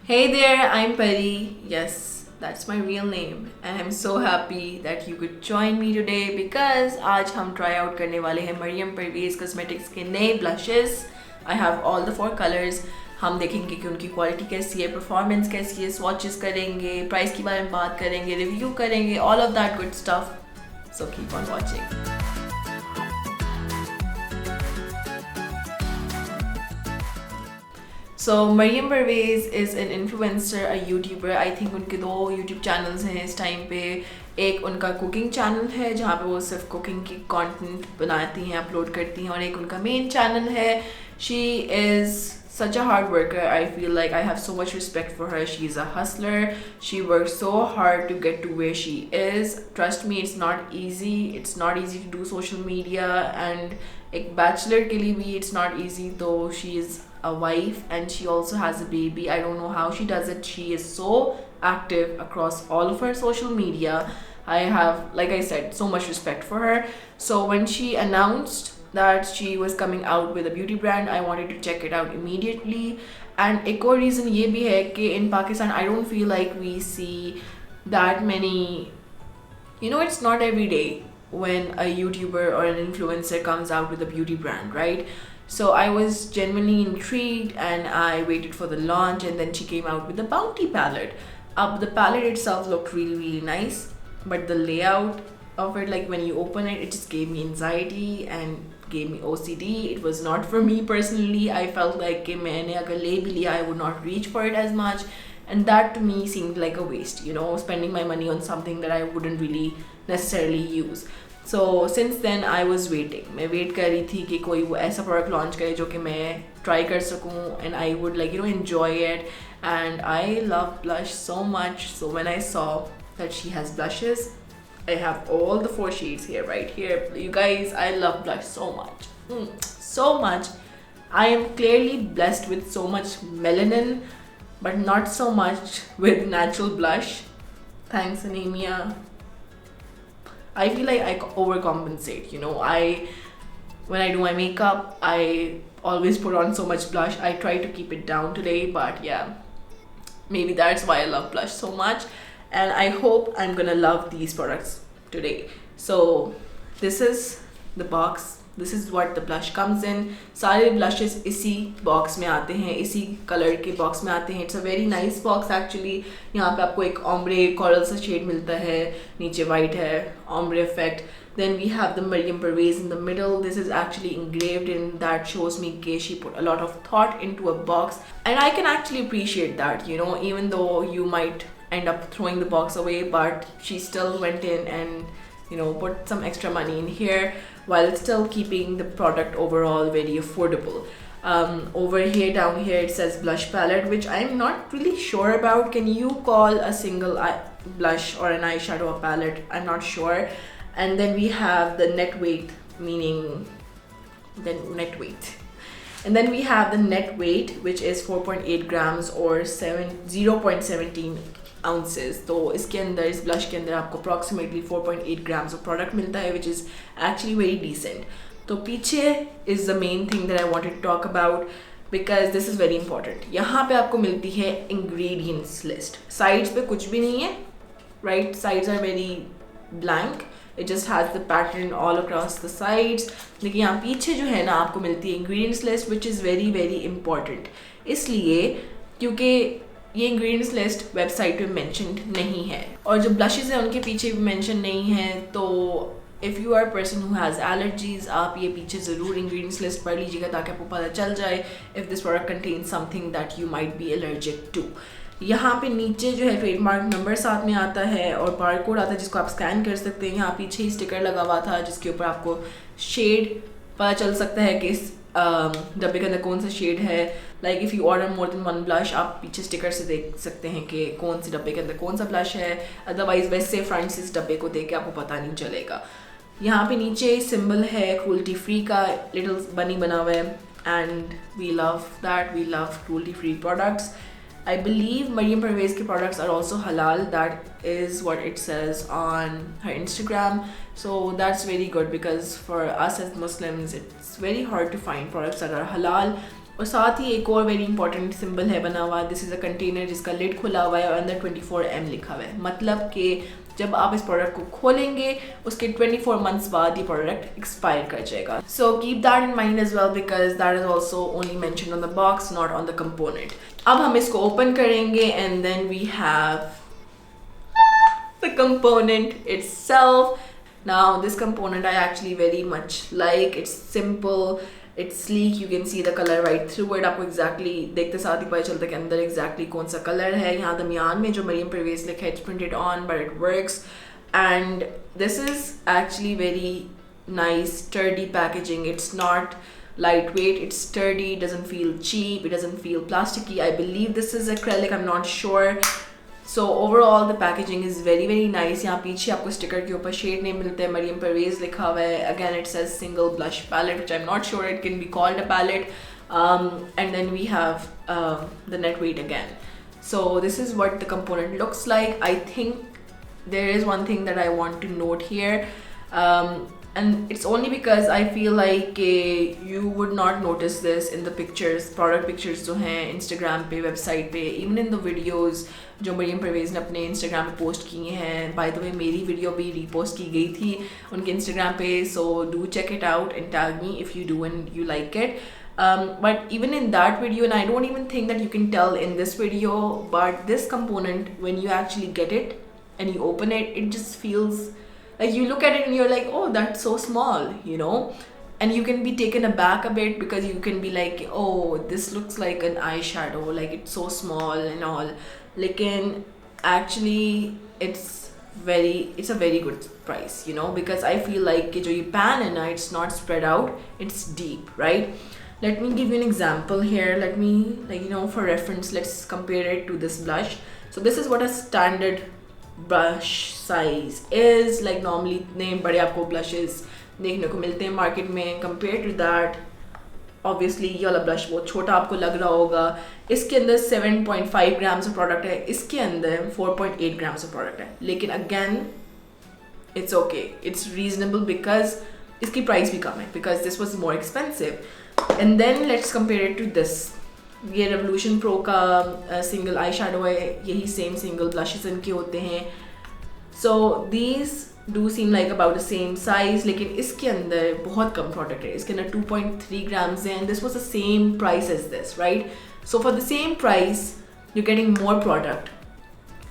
Hey there, I'm Pari. Yes, that's my real name, and I'm so happy that you could join me today because आज हम try out करने वाले हैं Maryam Parvez cosmetics के नए blushes. I have all the 4 colors. हम देखेंगे कि उनकी क्वालिटी कैसी है, परफॉर्मेंस कैसी है, swatches करेंगे, प्राइस के बारे में बात करेंगे, रिव्यू करेंगे, all of that good stuff. So keep on watching. So Merium Pervaiz is an influencer, a YouTuber. I think उनके 2 YouTube channels हैं इस टाइम पे. एक उनका कुकिंग चैनल है जहाँ पे वो सिर्फ कुकिंग की कंटेंट बनाती हैं, अपलोड करती हैं, और एक उनका मेन चैनल है. She is such a hard worker. I feel like I have so much respect for her. She's a hustler. She works so hard to get to where she is. Trust me, it's not easy. It's not easy to do social media, and एक bachelor के लिए भी it's not easy. Though she is a wife and she also has a baby. I don't know how she does it. She is so active across all of her social media. I have, like I said, so much respect for her. So when she announced that she was coming out with a beauty brand, I wanted to check it out immediately. And एक और reason ये भी है कि in Pakistan I don't feel like we see that many, it's not every day when a YouTuber or an influencer comes out with a beauty brand, right? So I was genuinely intrigued and I waited for the launch, and then she came out with the Bounty palette. The palette itself looked really nice, but the layout of it, like when you open it, it just gave me anxiety and gave me OCD. It was not for me personally. I felt like कि मैंने अगर ले भी लिया, I would not reach for it as much, and that to me seemed like a waste, spending my money on something that I wouldn't really necessarily use. So since then I was waiting. मैं wait कर रही थी कि कोई वो ऐसा product launch करे जो कि मैं try कर सकूँ and I would enjoy it. And I love blush so much. So when I saw that she has blushes, I have all the 4 shades here, right here. You guys, I love blush so much. So much. I am clearly blessed with so much melanin, but not so much with natural blush. Thanks, anemia. I feel like I overcompensate, when I do my makeup, I always put on so much blush. I try to keep it down today, but yeah, maybe that's why I love blush so much. And I hope I'm gonna love these products today. So this is the box. This is what the blush comes in. सारे blushes इसी box में आते हैं, इसी color के box में आते हैं. It's a very nice box actually. यहाँ पे आपको एक ombre coral सा shade मिलता है, नीचे white है, ombre effect. Then we have the Merium Pervaiz in the middle. This is actually engraved in. That shows me that she put a lot of thought into a box, and I can actually appreciate that. Even though you might end up throwing the box away, but she still went in and put some extra money in here while still keeping the product overall very affordable. Over here, down here, it says blush palette, which I'm not really sure about. Can you call a single blush or an eyeshadow a palette? I'm not sure. And then we have the net weight, meaning the net weight. And then we have the net weight, which is 4.8 grams or 0.17 ounces. तो इसके अंदर, इस blush के अंदर आपको approximately 4.8 grams of product मिलता है, which is actually very decent. तो पीछे is the main thing that I wanted to talk about because this is very important. यहाँ पे आपको मिलती है ingredients list. Sides पे कुछ भी नहीं है, right? Sides are very blank. It just has the pattern all across the sides. लेकिन यहाँ पीछे जो है ना आपको मिलती है ingredients list, which is very very important. इसलिए क्योंकि ये ingredients list वेबसाइट पे mentioned नहीं है, और जो blushes हैं उनके पीछे भी mention नहीं है. तो if you are a person who has allergies, आप ये पीछे ज़रूर ingredients list पढ़ लीजिएगा ताकि आपको पता चल जाए if this product contains something that you might be allergic to. यहाँ पे नीचे जो है ट्रेडमार्क नंबर साथ में आता है और बार कोड आता है जिसको आप स्कैन कर सकते हैं. यहाँ पीछे ही स्टिकर लगा हुआ था जिसके ऊपर आपको शेड पता चल सकता है कि इस डब्बे के अंदर कौन सा शेड है. Like if you order more than 1 blush, आप पीछे स्टिकर से देख सकते हैं कि कौन से डब्बे के अंदर कौन सा ब्लश है. अदरवाइज वैसे फ्रंट से इस डब्बे को देख के आपको पता नहीं चलेगा. यहाँ पे नीचे सिंबल है क्रूल्टी फ्री का, लिटिल बनी बना हुआ है, and we love that. We love cruelty free products. I believe Merium Pervaiz ke products are also halal. That is what it says on her Instagram. So that's very good because for us as Muslims, it's very hard to find products that are halal. और साथ ही एक और very important symbol है बना हुआ, this is a container जिसका lid खुला हुआ है और अंदर 24M लिखा हुआ है, मतलब कि जब आप इस प्रोडक्ट को खोलेंगे उसके 24 मंथ्स बाद ये प्रोडक्ट एक्सपायर कर जाएगा. So keep that in mind as well because that is also only mention on the box, not on the component. अब हम इसको ओपन करेंगे and then we have the component itself. Now this component I actually very much like. It's simple, it's sleek, you can see the color right through it. आपको exactly देखते साथ ही पता चलता है कि अंदर exactly कौन सा color है. यहाँ दरमियान में जो मरियम परवेज़ लिखा है it's printed on but it works, and this is actually very nice sturdy packaging. It's not lightweight, it's sturdy, it doesn't feel cheap, it doesn't feel plasticky. I believe this is acrylic, I'm not sure. So overall the packaging is very nice. यहाँ पीछे आपको sticker के ऊपर shade name मिलते हैं, मरियम परवेज़ लिखा हुआ है. Again it says single blush palette, which I'm not sure it can be called a palette. And then we have the net weight again. So this is what the component looks like. I think there is one thing that I want to note here, and it's only because I feel like you would not notice this in the pictures, product pictures जो हैं Instagram पे, website पे, even in the videos जो मरियम परवेज़ ने अपने Instagram पे post किए हैं. By the way मेरी वीडियो भी रीपोस्ट की गई थी उनके Instagram पे, so do check it out and tag me if you do and you like it. But even in that video, and I don't even think that you can tell in this video, but this component, when you actually get it and you open it, it just feels like you look at it and you're like, oh, that's so small, you know. And you can be taken aback a bit because you can be like, oh, this looks like an eyeshadow, like it's so small and all. Lekin actually it's a very good price, you know, because I feel like jo ye pan hai na, it's not spread out, it's deep, right? Let me give you an example here. Let me, like, you know, for reference, let's compare it to this blush. So this is what a standard brush size is. Like normally इतने बड़े आपको blushes देखने को मिलते हैं market में. Compared to that, obviously ये वाला ब्लश बहुत छोटा आपको लग रहा होगा. इसके अंदर 7.5 grams of product है, इसके अंदर 4.8 grams of product है. लेकिन again it's okay, it's reasonable because इसकी प्राइस भी कम है, because this was more expensive. And then let's compare it to this. ये रेवोल्यूशन प्रो का सिंगल आई शेडो है, यही सेम सिंगल ब्लशेस इनके होते हैं. So these do seem like about the same size, लेकिन इसके अंदर बहुत कम प्रोडक्ट है. इसके अंदर 2.3 grams है, and this was the same price as this, right? So for the same price you getting more product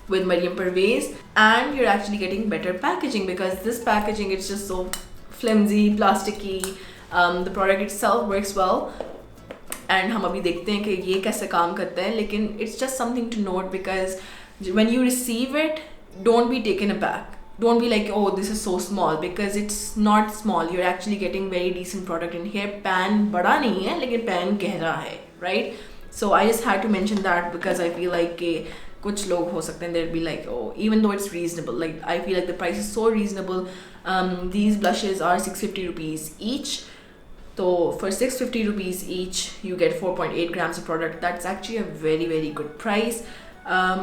with Merium Pervaiz, and you're actually getting better packaging, because this packaging, it's just so flimsy, plasticky. The product itself works well, and हम अभी देखते हैं कि ये कैसे काम करता है. लेकिन it's just something to note, because when you receive it, don't be taken aback. Don't be like, oh, this is so small, because it's not small. You're actually getting very decent product in here. Pan बड़ा नहीं है, लेकिन pan गहरा है, right? So I just had to mention that because I feel like कुछ लोग हो सकते हैं they'll be like, oh, even though it's reasonable, like I feel like the price is so reasonable. These blushes are 650 rupees each. So for 650 rupees each, you get 4.8 grams of product. That's actually a very good price.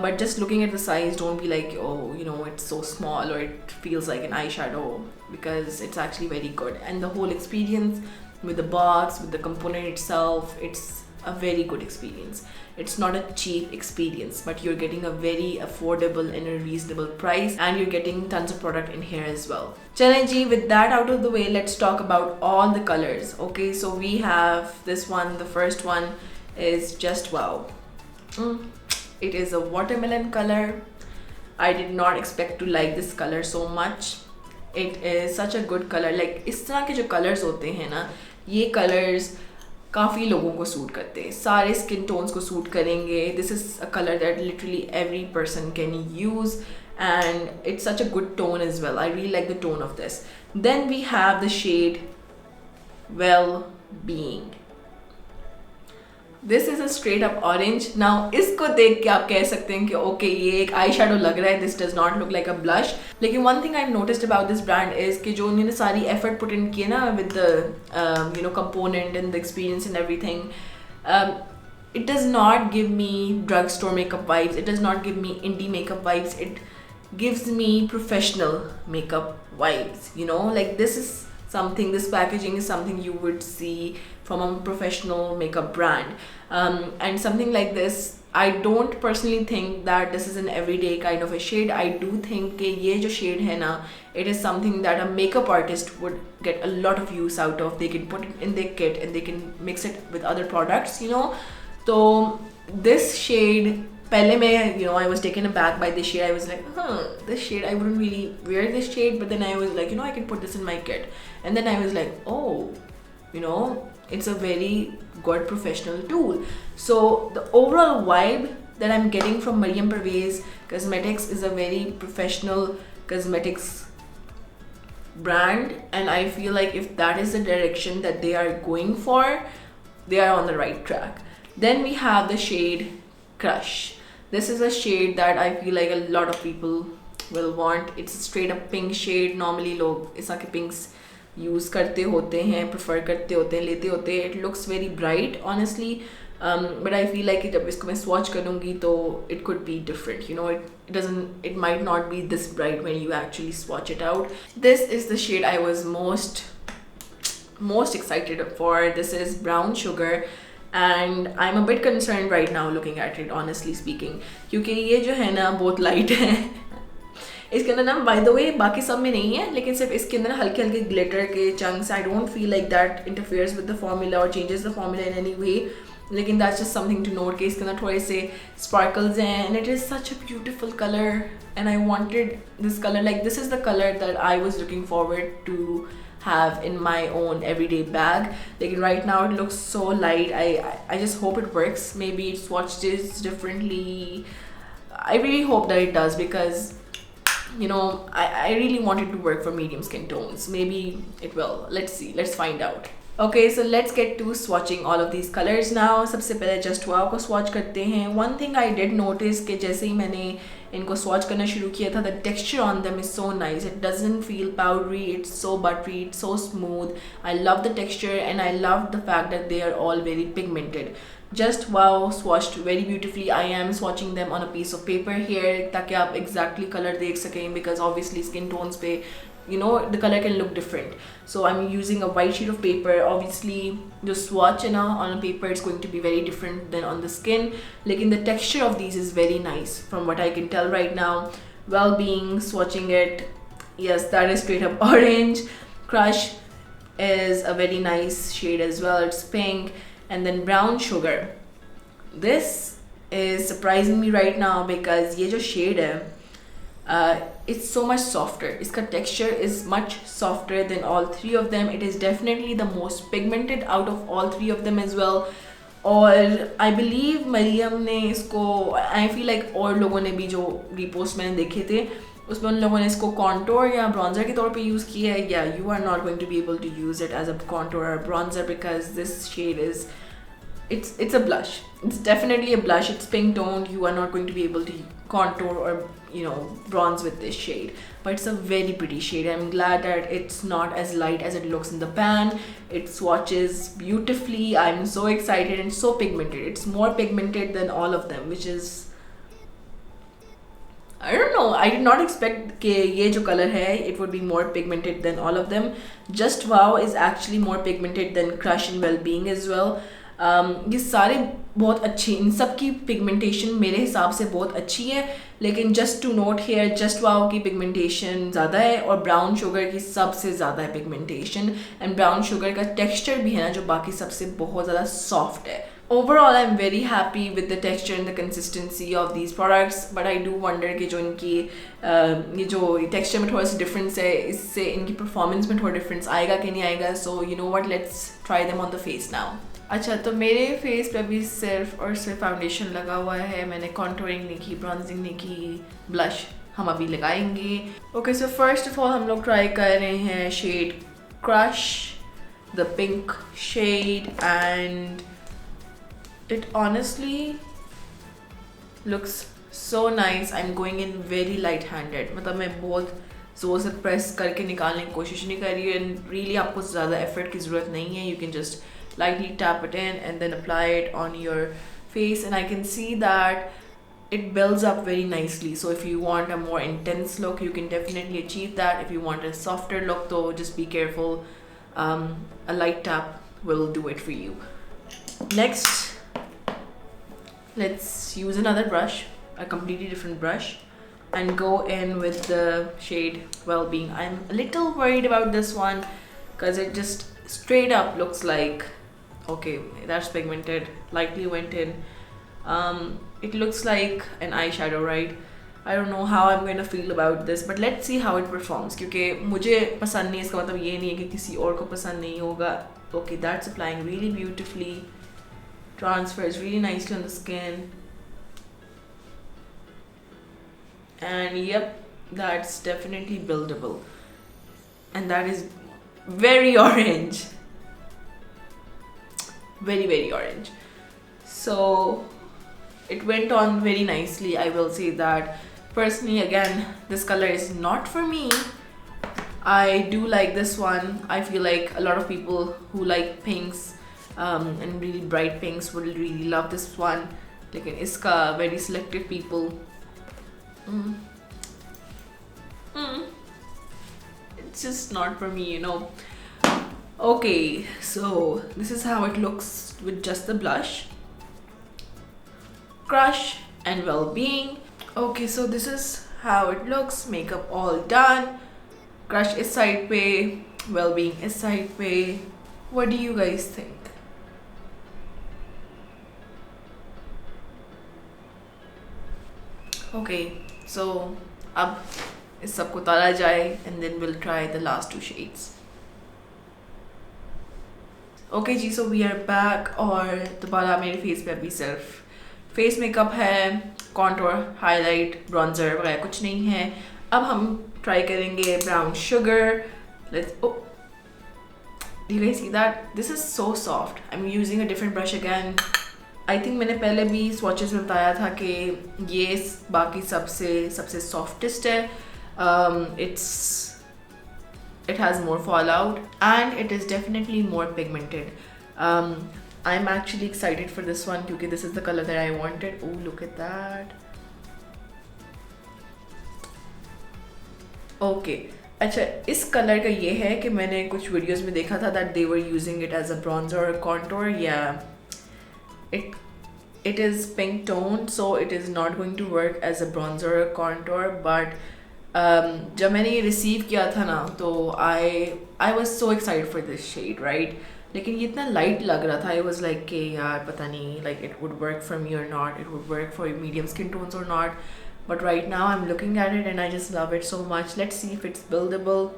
But just looking at the size, don't be like, oh, you know, it's so small or it feels like an eyeshadow, because it's actually very good. And the whole experience with the box, with the component itself, it's a very good experience. It's not a cheap experience, but you're getting a very affordable and a reasonable price, and you're getting tons of product in here as well. Chale ji, with that out of the way, let's talk about all the colors. Okay, so we have this one. The first one is just wow. It is a watermelon color. I did not expect to like this color so much. It is such a good color. Like इस तरह के जो colors होते हैं ना, ये colors काफ़ी लोगों को सूट करते हैं, सारे स्किन टोन्स को सूट करेंगे. This is a colour that literally every person can use, and it's such a good tone as well. I really like the tone of this. Then we have the shade well being. This is a straight up orange. Now इसको देख के आप कह सकते हैं कि okay, ये एक आई शेडो लग रहा है, this does not look like a blush. लेकिन one thing I noticed about this brand is कि जो उन्होंने सारी एफर्ट पुट इन किए ना with the you know component and the experience and everything, it does not give me drugstore makeup vibes, it does not give me indie makeup vibes, it gives me professional makeup vibes, you know. Like this is something, this packaging is something you would see from a professional makeup brand. And something like this, I don't personally think that this is an everyday kind of a shade. I do think कि ये जो shade है ना, it is something that a makeup artist would get a lot of use out of. They can put it in their kit and they can mix it with other products, you know. So this shade, पहले मैं, you know, I was taken aback by this shade. I was like, this shade, I wouldn't really wear this shade. But then I was like, you know, I can put this in my kit. And then I was like, oh, you know, it's a very good professional tool. So the overall vibe that I'm getting from Merium Pervaiz Cosmetics is a very professional cosmetics brand, and I feel like if that is the direction that they are going for, they are on the right track. Then we have the shade Crush. This is a shade that I feel like a lot of people will want. It's a straight up pink shade. Normally लोग इस तरह के pinks use करते होते हैं, prefer करते होते हैं, लेते होते हैं. It looks very bright, honestly. But I feel like जब इसको मैं swatch करूँगी तो it could be different. You know, it might not be this bright when you actually swatch it out. This is the shade I was most excited for. This is Brown Sugar. And I'm a bit concerned right now looking at it, honestly speaking, क्योंकि ये जो है ना बहुत light है. इसके अंदर ना by the way बाकी सब में नहीं है, लेकिन सिर्फ इसके अंदर हल्के हल्के ग्लिटर के chunks. I don't feel like that interferes with the formula or changes the formula in any way. लेकिन that's just something to note कि इसके अंदर थोड़े से sparkles हैं, and it is such a beautiful color. And I wanted this color, like this is the color that I was looking forward to have in my own everyday bag. Like right now it looks so light. I just hope it works. Maybe it swatches differently. I really hope that it does, because you know, I really want it to work for medium skin tones. Maybe it will. Let's see. Let's find out. Okay, so let's get to swatching all of these colors now. सबसे पहले just wow को swatch करते हैं. One thing I did notice कि जैसे ही मैंने इनको swatch करना शुरू किया था, the texture on them is so nice. It doesn't feel powdery. It's so buttery. It's so smooth. I love the texture, and I love the fact that they are all very pigmented. Just wow swatched very beautifully. I am swatching them on a piece of paper here ताकि आप exactly color देख सकें, because obviously skin tones पे, you know, the color can look different. So I'm using a white sheet of paper. Obviously the swatch on a paper is going to be very different than on the skin. Like the texture of these is very nice from what I can tell right now. Well being swatching it, yes, that is straight up orange. Crush is a very nice shade as well. It's pink. And then Brown Sugar. This is surprising me right now because ये जो shade है, it's so much softer. इसका texture is much softer than all three of them. It is definitely the most pigmented out of all three of them as well. और I believe Merium ने इसको, I feel like और लोगों ने भी जो repost मैंने देखे थे उसमें उन लोगों ने इसको contour या bronzer के तौर पे use किया है. Yeah, you are not going to be able to use it as a contour or bronzer because this shade is, it's a blush. It's definitely a blush. It's pink toned. You are not going to be able to contour or, you know, bronze with this shade, but it's a very pretty shade. I'm glad that it's not as light as it looks in the pan. It swatches beautifully. I'm so excited, and so pigmented. It's more pigmented than all of them, which is, I don't know. I did not expect कि ये जो color है, it would be more pigmented than all of them. Just Wow is actually more pigmented than Crush and Well-Being as well. ये सारे बहुत अच्छे, इन सब की पिगमेंटेशन मेरे हिसाब से बहुत अच्छी है, लेकिन just to note here, just wow की पिगमेंटेशन ज़्यादा है और ब्राउन शुगर की सबसे ज़्यादा है पिगमेंटेशन. एंड ब्राउन शुगर का टेक्सचर भी है ना जो बाकी सबसे बहुत ज़्यादा सॉफ्ट है. Overall, I'm very happy with the texture and the consistency of these products, but I do wonder कि जो इनकी ये जो texture में थोड़ा सा difference है, इससे इनकी performance में थोड़ा difference आएगा कि नहीं आएगा. So you know what, let's try them on the face now. अच्छा, तो मेरे फेस पे अभी सिर्फ और सिर्फ फाउंडेशन लगा हुआ है. मैंने कॉन्टोरिंग नहीं की, ब्रॉन्जिंग नहीं की, ब्लश हम अभी लगाएंगे. Okay, so first of all हम लोग ट्राई कर रहे हैं shade crush, the pink shade, and it honestly looks so nice. I'm going in very light handed. मतलब मैं बहुत ज़ोर से प्रेस करके निकालने की कोशिश नहीं कर रही हूँ. and really आपको ज़्यादा एफर्ट की ज़रूरत नहीं है. You can just lightly tap it in and then apply it on your face, and I can see that it builds up very nicely. So if you want a more intense look, you can definitely achieve that. If you want a softer look though, just be careful. A light tap will do it for you. Next, let's use another brush, a completely different brush, and go in with the shade Well-Being. I'm a little worried about this one because it just straight up looks like, okay, that's pigmented, lightly went in. It looks like an eyeshadow, right? I don't know how I'm going to feel about this, but let's see how it performs. क्योंकि मुझे पसंद नहीं, इसका मतलब ये नहीं है कि किसी और को पसंद नहीं होगा. Okay, that's applying really beautifully. Transfers really nicely on the skin. And yep, that's definitely buildable. And that is very orange. Very, very orange. So it went on very nicely, I will say that. Personally, again, this color is not for me. I do like this one. I feel like a lot of people who like pinks and really bright pinks will really love this one. Like iska very selective people. It's just not for me, you know. Okay, so this is how it looks with just the blush. Crush and Well-Being. Okay, so this is how it looks. Makeup all done. Crush is side pe, Well-Being is side pe. What do you guys think? Okay, so अब इस सब को उतारा जाए and then we'll try the last two shades. Okay ji, so we are back और दोबारा मेरे face पे अभी सिर्फ फेस मेकअप है, कॉन्टोर, हाईलाइट, ब्रॉन्जर वगैरह कुछ नहीं है. अब हम ट्राई करेंगे brown sugar. Let's, oh, do you guys see that? This is so soft. I'm using a different brush again. I think मैंने पहले भी swatches में बताया था कि ये बाकी सबसे softest है. It has more fallout and it is definitely more pigmented. I'm actually excited for this one because this is the color that I wanted. Oh, look at that. Okay. अच्छा, इस कलर का ये है कि मैंने कुछ videos में देखा था that they were using it as a bronzer or contour. Yeah, it is pink toned, so it is not going to work as a bronzer or contour. But जब मैंने ये रिसीव किया था ना, तो I was so excited for this shade, right? लेकिन ये इतना लाइट लग रहा था. I was like कि यार पता नहीं, like it would work for me or not, it would work for medium skin tones or not. But right now I'm looking at it and I just love it so much. Let's see if it's buildable.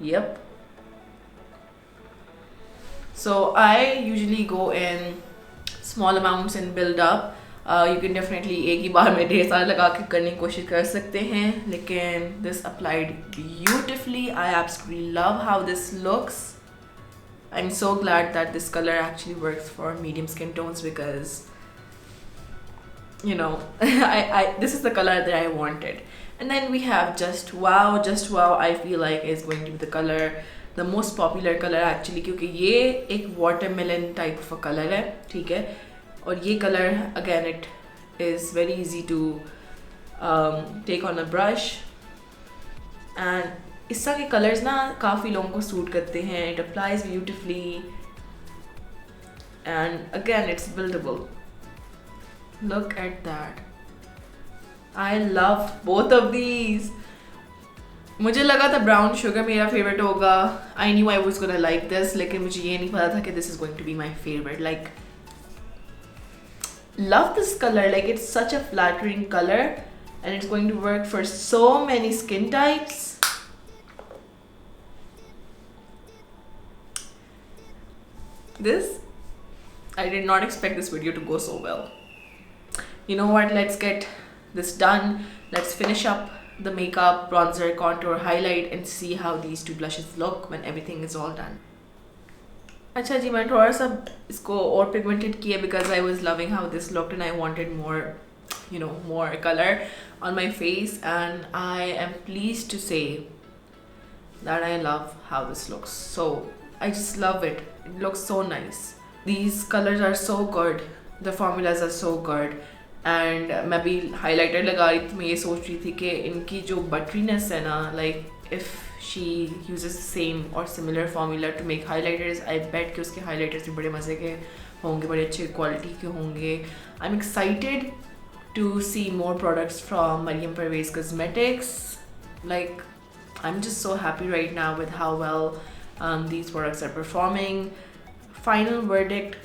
Yep. So I usually go in small amounts and build up. You can definitely एक ही बार में ढेर सारा लगा के करने की कोशिश कर सकते हैं, लेकिन this applied beautifully. I absolutely love how this looks. I'm so glad that this color actually works for medium skin tones because, you know, this is the color that I wanted. And then we have Just Wow. Just Wow I feel like is going to be the color, the most popular color actually, क्योंकि ये एक watermelon type of a color है, ठीक है. और ये color again it is very easy to take on a brush and इस तरह के कलर्स ना काफ़ी लोगों को सूट करते हैं. It applies beautifully and again it's buildable. Look at that. I love both of these. मुझे लगा था brown sugar मेरा favorite होगा. I knew I was gonna like this, लेकिन मुझे ये नहीं पता था कि this is going to be my favorite. Like, love this color. Like, it's such a flattering color and it's going to work for so many skin types. I did not expect this video to go so well. You know what, let's get this done. Let's finish up the makeup, bronzer, contour, highlight and see how these two blushes look when everything is all done. अच्छा जी, मैं थोड़ा सा इसको और pigmented किया because I was loving how this looked and I wanted more, you know, more color on my face, and I am pleased to say that I love how this looks. So I just love it. It looks so nice. These colors are so good. The formulas are so good. And मैं भी highlighter लगा रही थी, मैं ये सोच रही थी कि इनकी जो butteryness है ना, like if she uses the same or similar formula to make highlighters, I bet कि उसके highlighters भी बड़े मज़े के होंगे, बड़े अच्छे quality के होंगे. I'm excited to see more products from Merium Pervaiz Cosmetics. Like, I'm just so happy right now with how well these products are performing. Final verdict,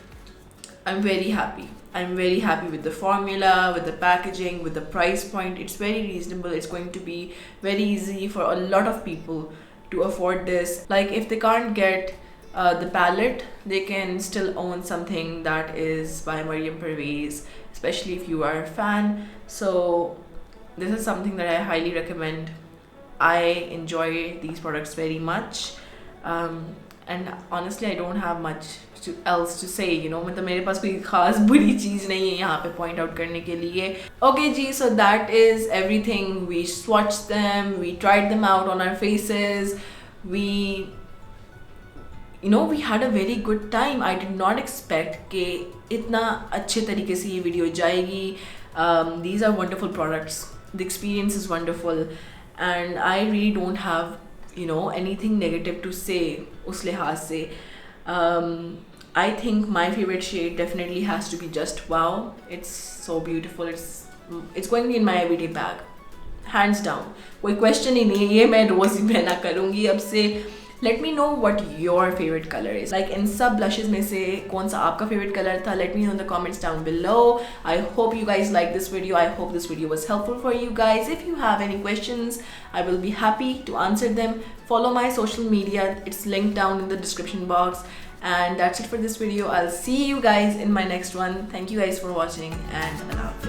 I'm very happy. I'm very happy with the formula, with the packaging, with the price point. It's very reasonable. It's going to be very easy for a lot of people to afford this. Like, if they can't get the palette, they can still own something that is by Merium Pervaiz, especially if you are a fan. So this is something that I highly recommend. I enjoy these products very much, and honestly I don't have much else to say, you know. मतलब मेरे पास कोई खास बुरी चीज़ नहीं है यहाँ पे point out करने के लिए. Okay ji, so that is everything. We swatched them, we tried them out on our faces, we had a very good time. I did not expect कि इतना अच्छे तरीके से ये वीडियो जाएगी. These are wonderful products. The experience is wonderful, and I really don't have anything negative to say उस लिहाज से. I think my favorite shade definitely has to be Just Wow. It's so beautiful. It's going to be in my everyday bag, hands down. कोई question ही नहीं है, ये मैं रोज ही पहना करूँगी अब से. Let me know what your favorite color is. Like, इन सब blushes में से कौन सा आपका favorite color था? Let me know in the comments down below. I hope you guys liked this video. I hope this video was helpful for you guys. If you have any questions, I will be happy to answer them. Follow my social media. It's linked down in the description box. And that's it for this video. I'll see you guys in my next one. Thank you guys for watching, and Allah Hafiz.